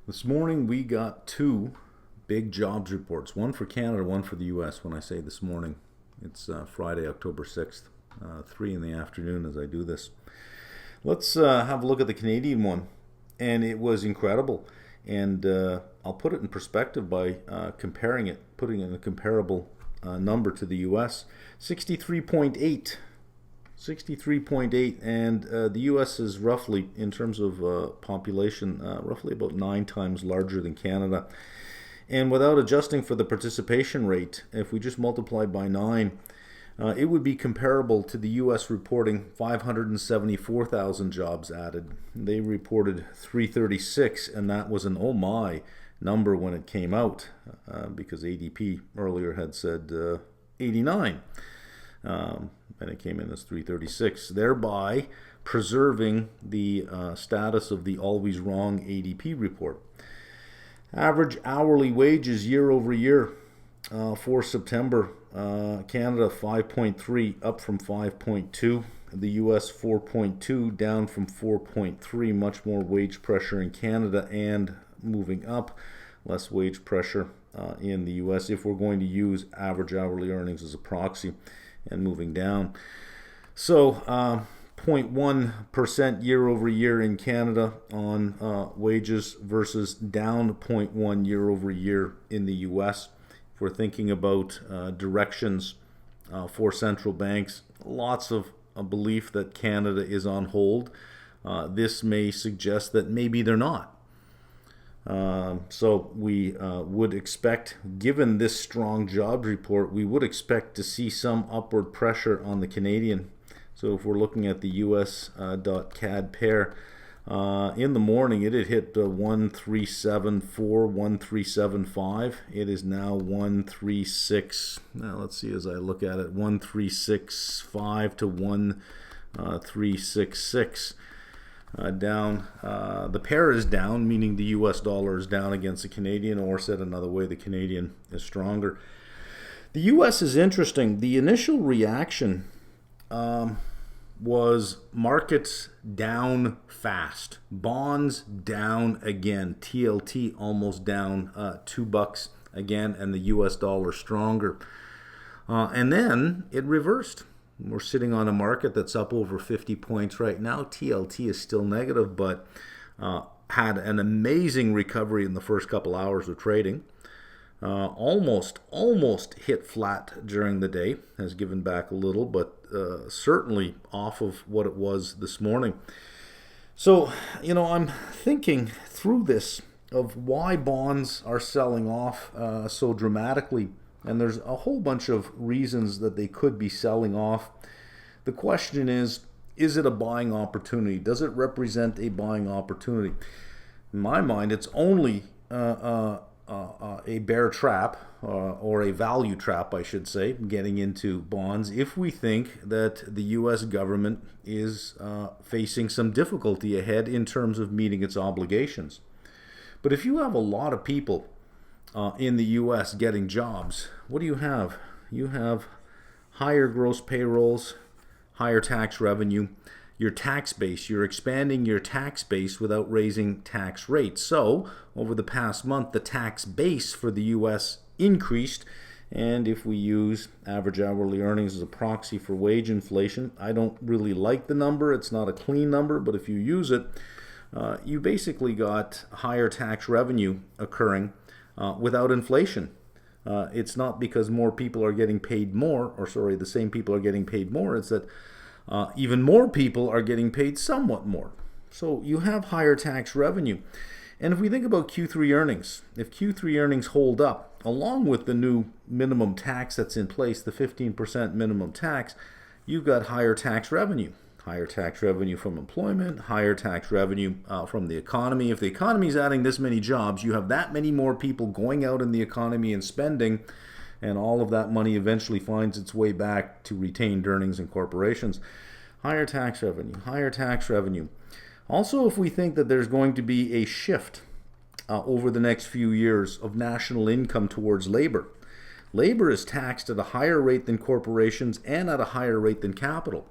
This morning we got two big jobs reports, one for Canada, one for the US. When I say this morning, it's Friday, October 6th, 3 in the afternoon as I do this. Let's have a look at the Canadian one. And it was incredible. And I'll put it in perspective by comparing it, putting in a comparable number to the US. 63.8. 63.8, and the US is roughly, in terms of population, roughly about 9 times larger than Canada. And without adjusting for the participation rate, if we just multiply by 9, it would be comparable to the US reporting 574,000 jobs added. They reported 336, and that was an oh my number when it came out, because ADP earlier had said 89. And it came in as 336, thereby preserving the status of the always wrong ADP report. Average hourly wages year over year for September, Canada 5.3, up from 5.2. The US 4.2, down from 4.3. Much more wage pressure in Canada and moving up, less wage pressure in the US if we're going to use average hourly earnings as a proxy, and moving down. So 0.1% year over year in Canada on wages versus down 0.1 year over year in the US. If we're thinking about directions for central banks, lots of belief that Canada is on hold. This may suggest that maybe they're not. So we would expect, given this strong jobs report, we would expect to see some upward pressure on the Canadian. So if we're looking at the US.CAD pair, in the morning it had hit 1374, 1375. It is now 136. Now let's see as I look at it, 1365 to 1366. Down. The pair is down, meaning the US dollar is down against the Canadian, or said another way, the Canadian is stronger. The US is interesting. The initial reaction was markets down fast, bonds down again, TLT almost down $2 again, and the US dollar stronger. And then it reversed. We're sitting on a market that's up over 50 points right now. TLT is still negative, but had an amazing recovery in the first couple hours of trading. Almost hit flat during the day. Has given back a little, but certainly off of what it was this morning. So, I'm thinking through this of why bonds are selling off so dramatically. And there's a whole bunch of reasons that they could be selling off. The question is it a buying opportunity? Does it represent a buying opportunity? In my mind, it's only a bear trap, or a value trap, I should say, getting into bonds, if we think that the U.S. government is facing some difficulty ahead in terms of meeting its obligations. But if you have a lot of people in the U.S. getting jobs, what do you have? You have higher gross payrolls, higher tax revenue, your tax base. You're expanding your tax base without raising tax rates. So over the past month, the tax base for the U.S. increased. And if we use average hourly earnings as a proxy for wage inflation, I don't really like the number. It's not a clean number, but if you use it, you basically got higher tax revenue occurring without inflation. It's not because more people are getting paid more, the same people are getting paid more. It's that even more people are getting paid somewhat more. So you have higher tax revenue. And if we think about Q3 earnings, if Q3 earnings hold up, along with the new minimum tax that's in place, the 15% minimum tax, you've got higher tax revenue. Higher tax revenue from employment, higher tax revenue from the economy. If the economy is adding this many jobs, you have that many more people going out in the economy and spending, and all of that money eventually finds its way back to retained earnings and corporations. Higher tax revenue, higher tax revenue. Also, if we think that there's going to be a shift over the next few years of national income towards labor. Labor is taxed at a higher rate than corporations and at a higher rate than capital.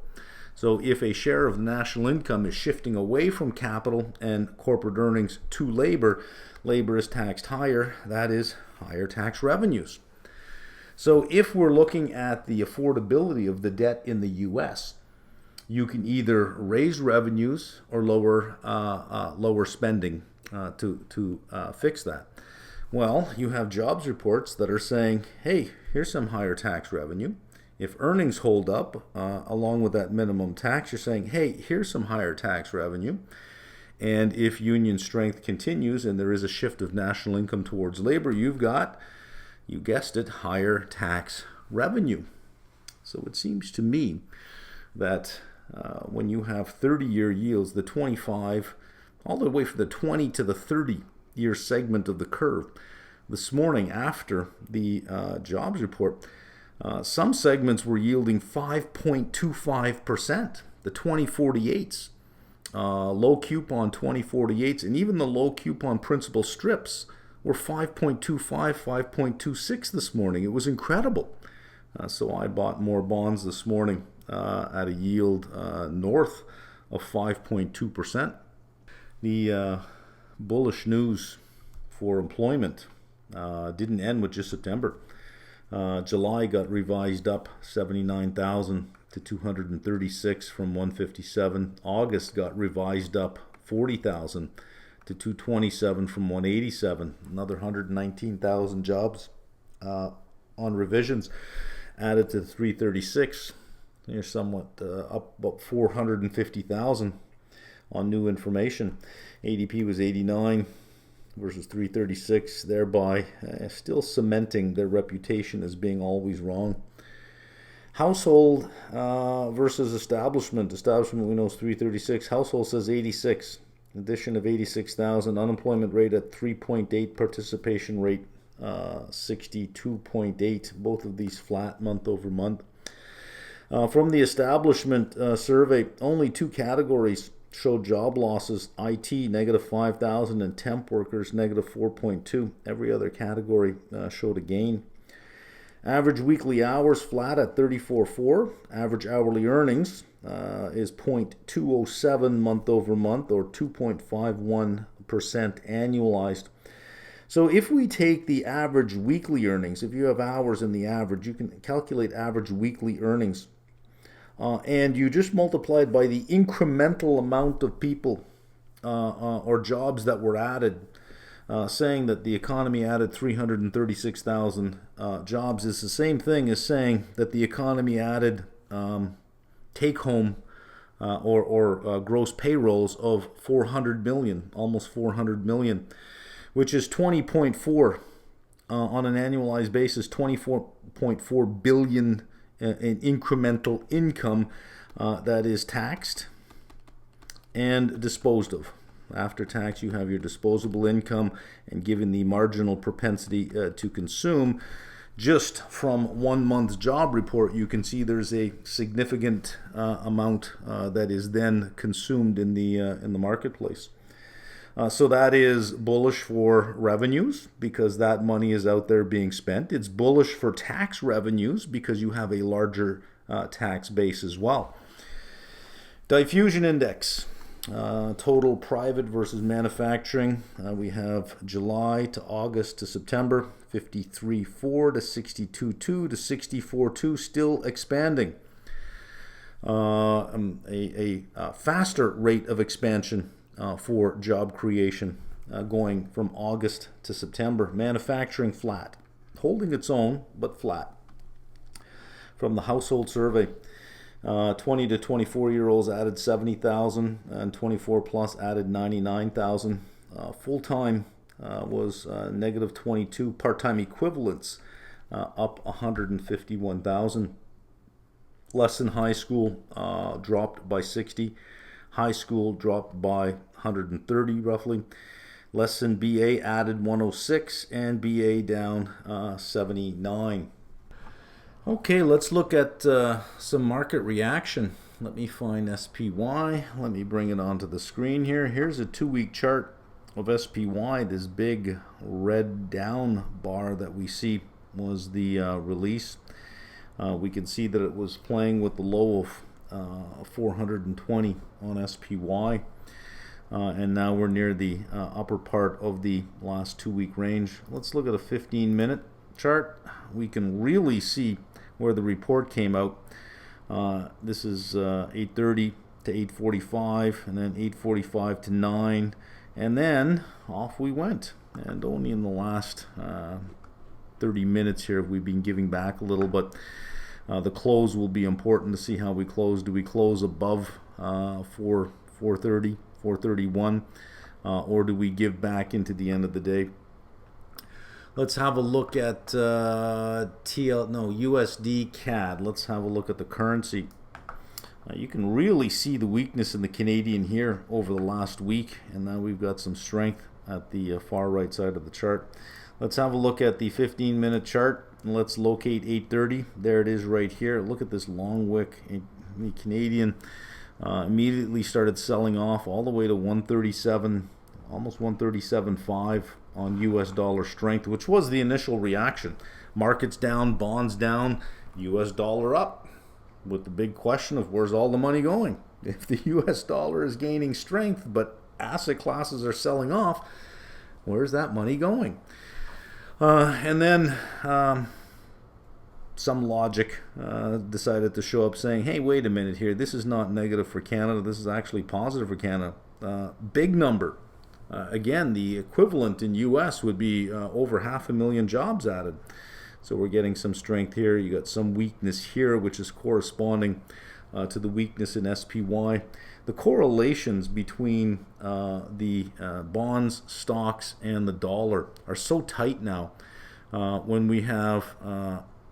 So if a share of the national income is shifting away from capital and corporate earnings to labor, labor is taxed higher. That is higher tax revenues. So if we're looking at the affordability of the debt in the U.S., you can either raise revenues or lower spending to fix that. Well, you have jobs reports that are saying, hey, here's some higher tax revenue. If earnings hold up along with that minimum tax, you're saying, hey, here's some higher tax revenue. And if union strength continues and there is a shift of national income towards labor, you've got, you guessed it, higher tax revenue. So it seems to me that when you have 30-year yields, the 25, all the way from the 20 to the 30-year segment of the curve, this morning after the jobs report, some segments were yielding 5.25%, the 2048s, low coupon 2048s, and even the low coupon principal strips were 5.25, 5.26 this morning. It was incredible. So I bought more bonds this morning at a yield north of 5.2%. The bullish news for employment didn't end with just September. July got revised up 79,000 to 236 from 157. August got revised up 40,000 to 227 from 187. Another 119,000 jobs on revisions added to 336. You're somewhat up about 450,000 on new information. ADP was 89 versus 336, thereby still cementing their reputation as being always wrong. Household versus establishment. Establishment we know is 336. Household says 86. Addition of 86,000. Unemployment rate at 3.8. Participation rate 62.8. Both of these flat month over month. From the establishment survey, only two categories showed job losses: IT negative 5,000 and temp workers negative 4.2. Every other category showed a gain. Average weekly hours flat at 34.4. Average hourly earnings is 0.207 month over month, or 2.51% annualized. So if we take the average weekly earnings, if you have hours in the average, you can calculate average weekly earnings. And you just multiply it by the incremental amount of people or jobs that were added, saying that the economy added 336,000 jobs is the same thing as saying that the economy added take-home or gross payrolls of 400 million, almost 400 million, which is 20.4 on an annualized basis, 24.4 billion in incremental income that is taxed and disposed of. After tax, you have your disposable income, and given the marginal propensity to consume, just from 1 month's job report, you can see there's a significant amount that is then consumed in the marketplace. So that is bullish for revenues because that money is out there being spent. It's bullish for tax revenues because you have a larger tax base as well. Diffusion index, total private versus manufacturing. We have July to August to September, 53.4 to 62.2 to 64.2, still expanding. A faster rate of expansion for job creation going from August to September. Manufacturing flat, holding its own, but flat. From the household survey, 20 to 24-year-olds added 70,000, and 24 plus added 99,000. Full-time was negative 22. Part-time equivalents up 151,000. Less than high school dropped by 60. High school dropped by 130 roughly. Less than BA added 106, and BA down 79. Okay, let's look at some market reaction. Let me find SPY. Let me bring it onto the screen here. Here's a 2-week chart of SPY. This big red down bar that we see was the release. We can see that it was playing with the low of 420 on SPY. And now we're near the upper part of the last 2-week range. Let's look at a 15-minute chart. We can really see where the report came out. This is 8:30 to 8:45, and then 8:45 to 9, and then off we went. And only in the last 30 minutes here have we been giving back a little, but the close will be important to see how we close. Do we close above 430, 431, or do we give back into the end of the day? Let's have a look at USD CAD. Let's have a look at the currency. You can really see the weakness in the Canadian here over the last week, and now we've got some strength at the far right side of the chart. Let's have a look at the 15-minute chart, and let's locate 8:30. There it is right here. Look at this long wick. The Canadian immediately started selling off all the way to 137, almost 137.5 on US dollar strength, which was the initial reaction. Markets down, bonds down, US dollar up, with the big question of where's all the money going? If the US dollar is gaining strength, but asset classes are selling off, where's that money going? And then some logic decided to show up saying, hey, wait a minute here, this is not negative for Canada, this is actually positive for Canada. Big number. Again, the equivalent in US would be over 500,000 jobs added. So we're getting some strength here. You got some weakness here, which is corresponding to the weakness in SPY. The correlations between the bonds, stocks, and the dollar are so tight now. When we have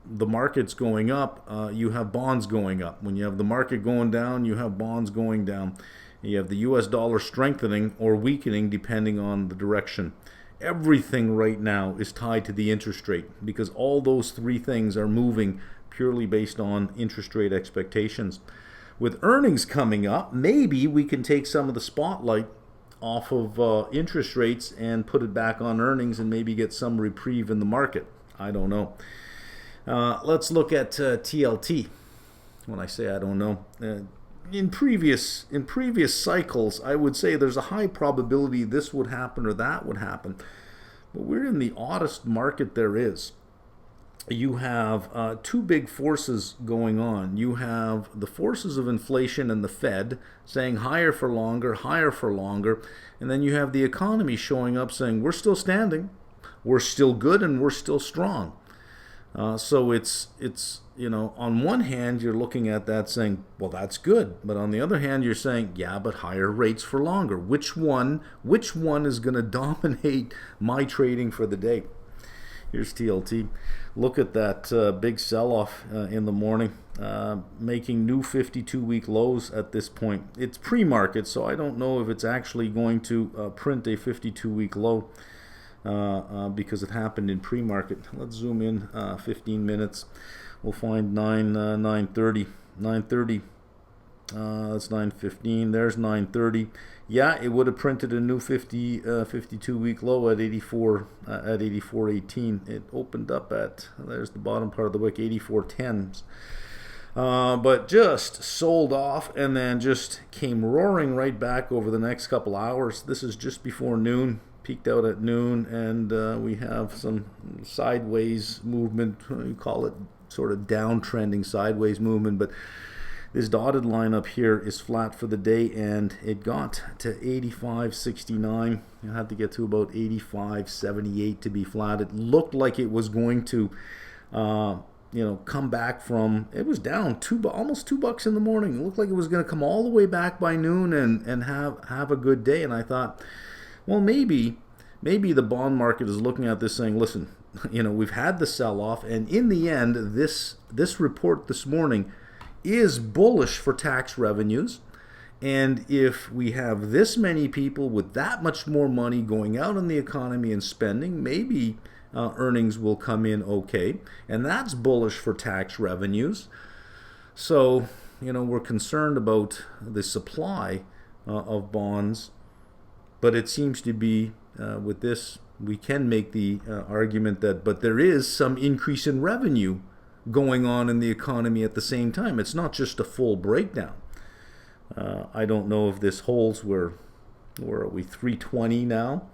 the markets going up, you have bonds going up. When you have the market going down, you have bonds going down. You have the US dollar strengthening or weakening depending on the direction. Everything right now is tied to the interest rate because all those three things are moving purely based on interest rate expectations. With earnings coming up, maybe we can take some of the spotlight off of interest rates and put it back on earnings and maybe get some reprieve in the market. I don't know. Let's look at TLT. When I say I don't know, in previous cycles, I would say there's a high probability this would happen or that would happen. But we're in the oddest market there is. You have two big forces going on. You have the forces of inflation and the Fed saying higher for longer, and then you have the economy showing up saying we're still standing, we're still good, and we're still strong. So it's on one hand you're looking at that saying, well, that's good, but on the other hand you're saying, yeah, but higher rates for longer. Which one is going to dominate my trading for the day? Here's TLT. Look at that big sell-off in the morning, making new 52-week lows at this point. It's pre-market, so I don't know if it's actually going to print a 52-week low because it happened in pre-market. Let's zoom in 15 minutes. We'll find 9:30. That's 9:15. There's 9:30. Yeah, it would have printed a new 52-week low at 84.18. It opened up at, there's the bottom part of the wick, 84.10s. But just sold off and then just came roaring right back over the next couple hours. This is just before noon. Peaked out at noon, and we have some sideways movement. You call it sort of downtrending sideways movement, but this dotted line up here is flat for the day, and it got to 85.69. You had to get to about 85.78 to be flat. It looked like it was going to, come back from. It was down almost $2 in the morning. It looked like it was going to come all the way back by noon and have a good day. And I thought, well, maybe the bond market is looking at this saying, listen, we've had the sell-off, and in the end, this report this morning is bullish for tax revenues. And if we have this many people with that much more money going out in the economy and spending, maybe earnings will come in okay. And that's bullish for tax revenues. So, we're concerned about the supply of bonds. But it seems to be, with this, we can make the argument that, but there is some increase in revenue going on in the economy at the same time. It's not just a full breakdown. I don't know if this holds. Where are we? 320 now.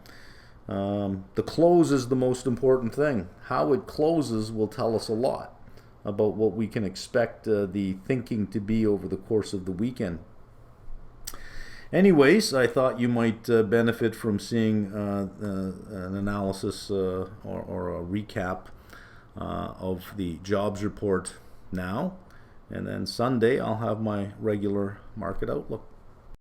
The close is the most important thing. How it closes will tell us a lot about what we can expect the thinking to be over the course of the weekend. Anyways, I thought you might benefit from seeing an analysis or a recap of the jobs report now. And then Sunday, I'll have my regular market outlook.